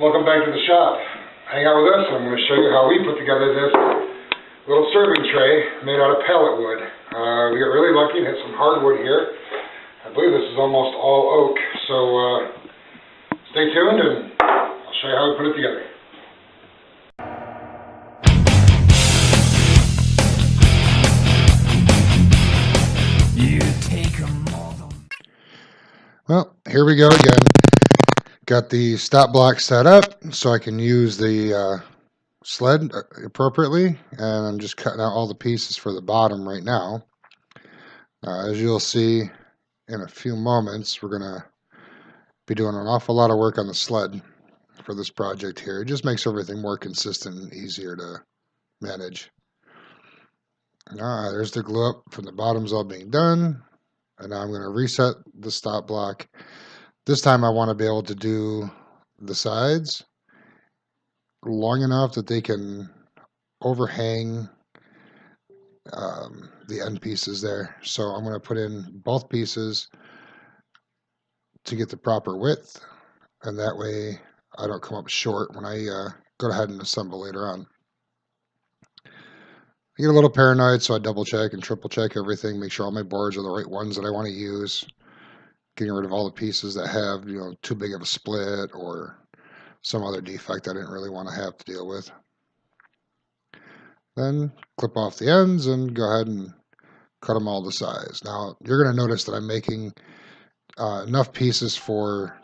Welcome back to the shop. Hang out with us and I'm going to show you how we put together this little serving tray made out of pallet wood. We got really lucky and hit some hardwood here. I believe this is almost all oak, so stay tuned and I'll show you how we put it together. Well, here we go again. Got the stop block set up so I can use the sled appropriately, and I'm just cutting out all the pieces for the bottom right now. As you'll see in a few moments, we're going to be doing an awful lot of work on the sled for this project here. It just makes everything more consistent and easier to manage. There's the glue up from the bottoms all being done, and now I'm going to reset the stop block. This time I want to be able to do the sides long enough that they can overhang the end pieces there. So I'm going to put in both pieces to get the proper width, and that way I don't come up short when I go ahead and assemble later on. I get a little paranoid, so I double check and triple check everything, make sure all my boards are the right ones that I want to use, getting rid of all the pieces that have, too big of a split or some other defect I didn't really want to have to deal with. Then clip off the ends and go ahead and cut them all to size. Now you're going to notice that I'm making enough pieces for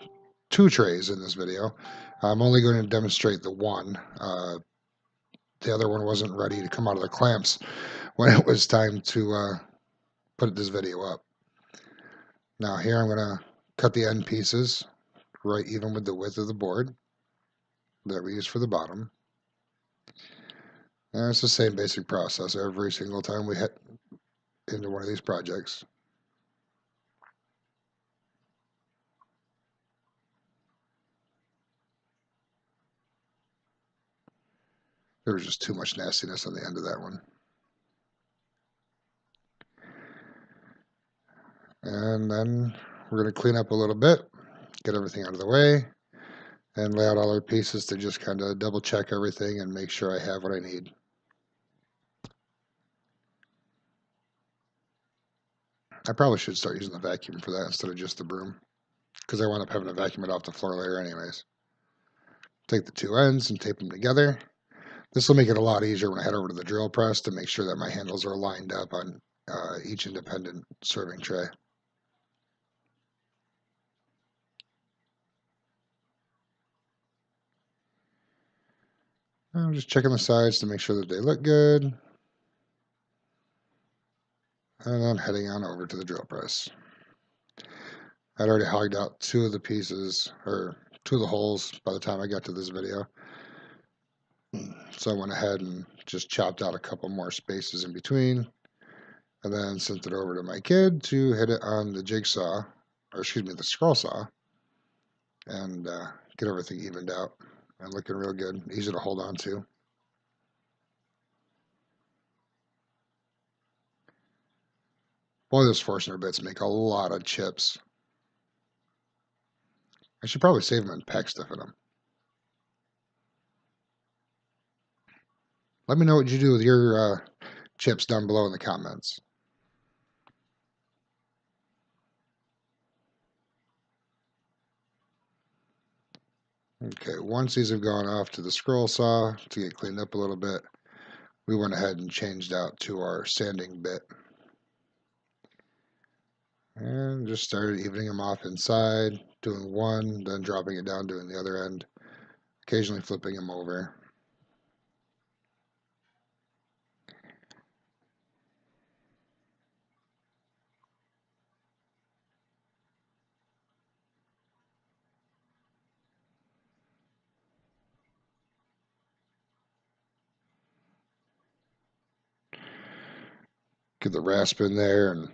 2 trays in this video. I'm only going to demonstrate the one. The other one wasn't ready to come out of the clamps when it was time to put this video up. Now here I'm going to cut the end pieces right even with the width of the board that we use for the bottom. And it's the same basic process every single time we hit into one of these projects. There was just too much nastiness on the end of that one. And then we're going to clean up a little bit, get everything out of the way, and lay out all our pieces to just kind of double check everything and make sure I have what I need. I probably should start using the vacuum for that instead of just the broom, because I wind up having to vacuum it off the floor later anyways. Take the 2 ends and tape them together. This will make it a lot easier when I head over to the drill press to make sure that my handles are lined up on each independent serving tray. I'm just checking the sides to make sure that they look good. And then heading on over to the drill press. I'd already hogged out 2 of the pieces, or 2 of the holes by the time I got to this video. So I went ahead and just chopped out a couple more spaces in between, and then sent it over to my kid to hit it on the jigsaw, or excuse me, the scroll saw, and get everything evened out and looking real good, easy to hold on to. Boy, those Forstner bits make a lot of chips. I should probably save them and pack stuff in them. Let me know what you do with your chips down below in the comments. Okay, once these have gone off to the scroll saw to get cleaned up a little bit, we went ahead and changed out to our sanding bit. And just started evening them off inside, doing one, then dropping it down, doing the other end, occasionally flipping them over. Get the rasp in there and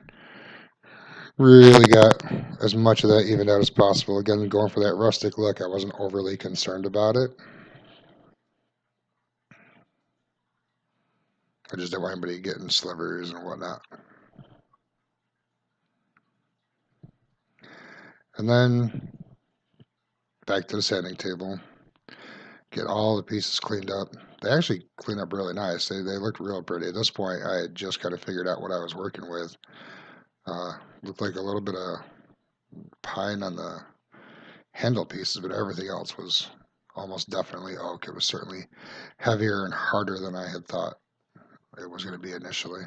really got as much of that evened out as possible. Again, going for that rustic look, I wasn't overly concerned about it. I just didn't want anybody getting slivers and whatnot. And then back to the sanding table. get all the pieces cleaned up. They actually cleaned up really nice. They looked real pretty. At this point, I had just kind of figured out what I was working with. Looked like a little bit of pine on the handle pieces, but everything else was almost definitely oak. It was certainly heavier and harder than I had thought it was going to be initially.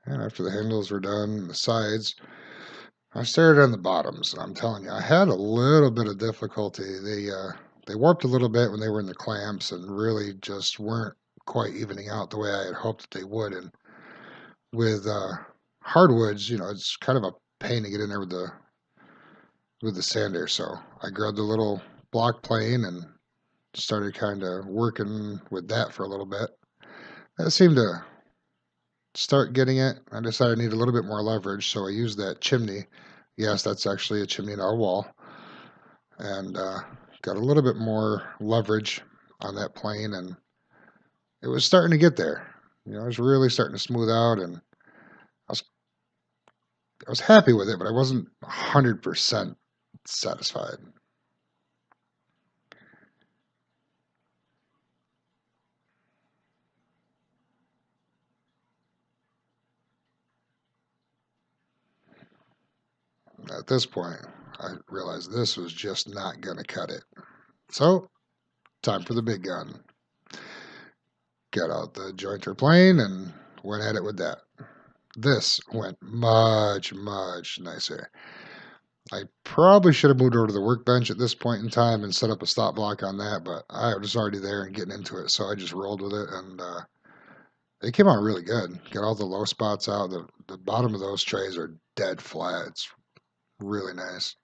And after the handles were done, and the sides, I started on the bottoms. I'm telling you, I had a little bit of difficulty. They warped a little bit when they were in the clamps, and really just weren't quite evening out the way I had hoped that they would. And with hardwoods, it's kind of a pain to get in there with the sander. So I grabbed a little block plane and started kind of working with that for a little bit. That seemed to start getting it. I decided I need a little bit more leverage, so I used that chimney. Yes, that's actually a chimney in our wall, and got a little bit more leverage on that plane, and it was starting to get there. It was really starting to smooth out, and I was I was happy with it, but I wasn't 100% satisfied. At this point, I realized this was just not going to cut it. So, time for the big gun. Got out the jointer plane and went at it with that. This went much, much nicer. I probably should have moved over to the workbench at this point in time and set up a stop block on that, but I was already there and getting into it, so I just rolled with it, and it came out really good. Got all the low spots out. The bottom of those trays are dead flat. It's really nice.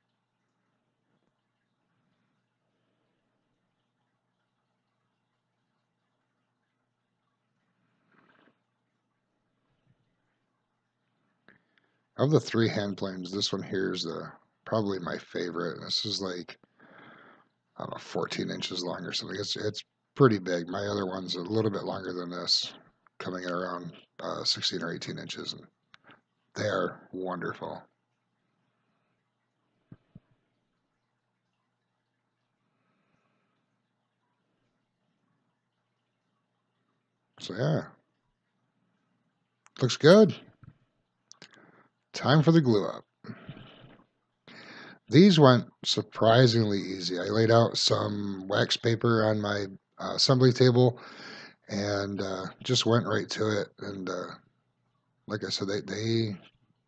Of the three hand planes, this one here is probably my favorite. This is like, I don't know, 14 inches long or something. It's pretty big. My other one's a little bit longer than this, coming at around 16 or 18 inches, and they are wonderful. So yeah, looks good. Time for the glue up. These went surprisingly easy. I laid out some wax paper on my assembly table and just went right to it. And like I said, they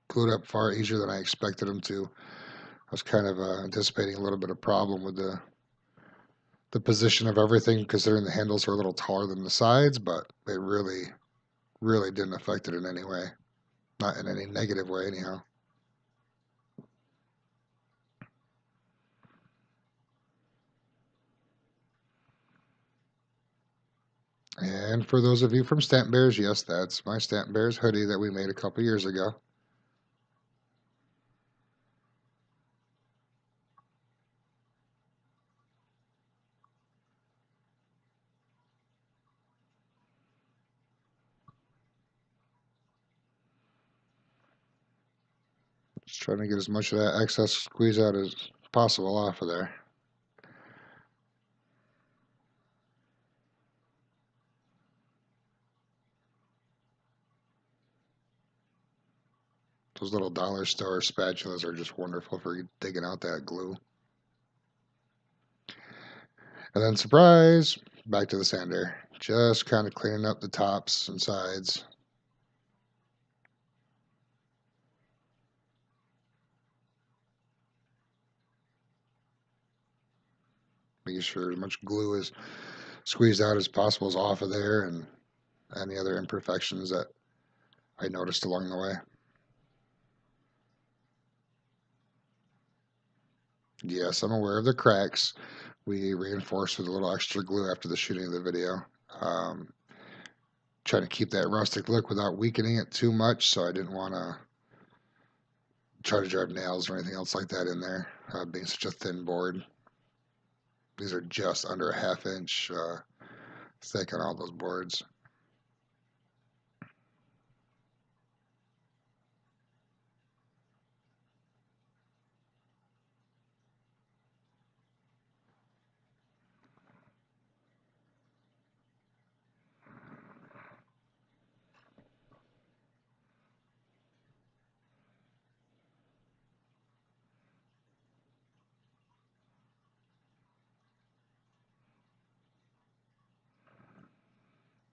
glued up far easier than I expected them to. I was kind of anticipating a little bit of problem with the position of everything, considering the handles were a little taller than the sides, but it really, really didn't affect it in any way. Not in any negative way, anyhow. And for those of you from Stamp Bears, yes, that's my Stamp Bears hoodie that we made a couple years ago. Just trying to get as much of that excess squeeze out as possible off of there. Those little dollar store spatulas are just wonderful for digging out that glue. And then, surprise, back to the sander. Just kind of cleaning up the tops and sides. Making sure as much glue is squeezed out as possible is off of there, and any other imperfections that I noticed along the way. Yes, I'm aware of the cracks. We reinforced with a little extra glue after the shooting of the video. Um, Trying to keep that rustic look without weakening it too much, so I didn't want to try to drive nails or anything else like that in there, being such a thin board. These are just under a ½ inch thick on all those boards.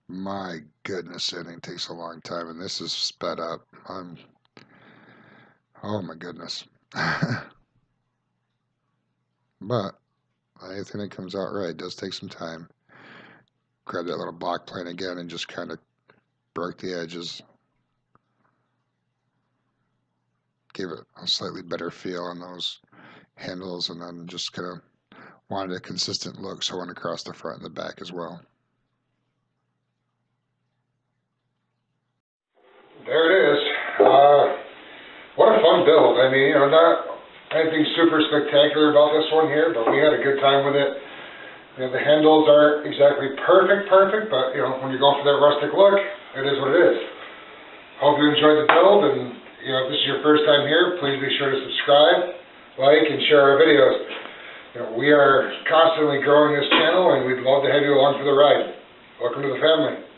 My goodness, sanding takes a long time, and this is sped up. Oh my goodness. But anything that comes out right does take some time. Grab that little block plane again and just kind of broke the edges. Gave it a slightly better feel on those handles, and then just kind of wanted a consistent look, so I went across the front and the back as well. There it is. What a fun build. I mean, not anything super spectacular about this one here, but we had a good time with it. The handles aren't exactly perfect, but when you're going for that rustic look, it is what it is. Hope you enjoyed the build, and if this is your first time here, please be sure to subscribe, like, and share our videos. We are constantly growing this channel, and we'd love to have you along for the ride. Welcome to the family.